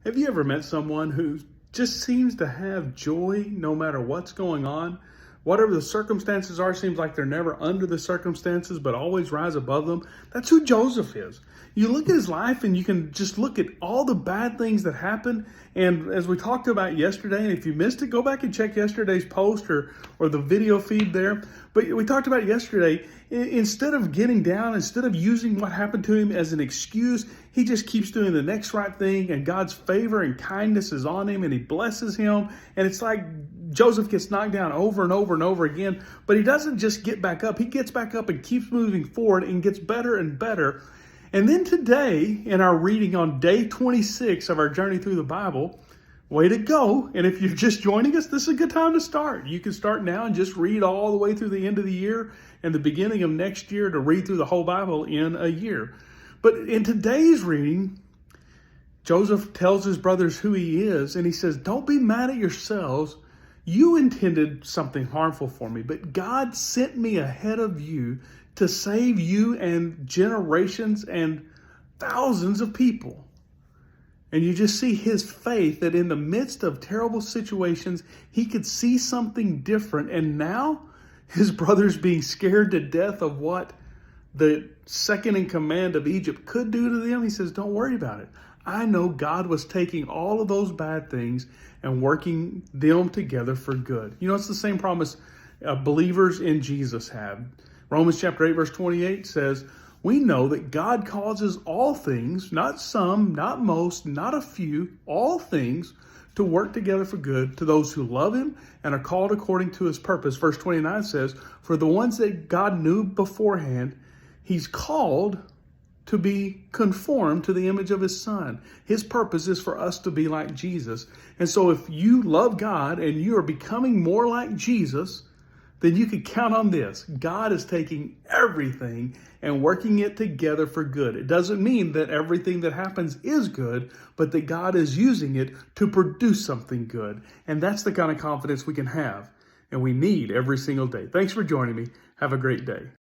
Have you ever met someone who just seems to have joy no matter what's going on? Whatever the circumstances are, seems like they're never under the circumstances, but always rise above them. That's who Joseph is. You look at his life and you can just look at all the bad things that happened. And as we talked about yesterday, and if you missed it, go back and check yesterday's post or the video feed there. But we talked about yesterday, instead of getting down, instead of using what happened to him as an excuse, he just keeps doing the next right thing, and God's favor and kindness is on him, and he blesses him. And it's like Joseph gets knocked down over and over and over again, but he doesn't just get back up. He gets back up and keeps moving forward and gets better and better. And then today, in our reading on day 26 of our journey through the Bible, way to go. And if you're just joining us, this is a good time to start. You can start now and just read all the way through the end of the year and the beginning of next year to read through the whole Bible in a year. But in today's reading, Joseph tells his brothers who he is, and he says, don't be mad at yourselves. You intended something harmful for me, but God sent me ahead of you to save you and generations and thousands of people. And you just see his faith that in the midst of terrible situations, he could see something different. And now his brothers being scared to death of what the second in command of Egypt could do to them, he says, don't worry about it. I know God was taking all of those bad things and working them together for good. You know, it's the same promise believers in Jesus have. Romans chapter 8, verse 28 says, we know that God causes all things, not some, not most, not a few, all things to work together for good to those who love him and are called according to his purpose. Verse 29 says, for the ones that God knew beforehand, he's called to be conformed to the image of his son. His purpose is for us to be like Jesus. And so if you love God and you are becoming more like Jesus, then you can count on this. God is taking everything and working it together for good. It doesn't mean that everything that happens is good, but that God is using it to produce something good. And that's the kind of confidence we can have and we need every single day. Thanks for joining me. Have a great day.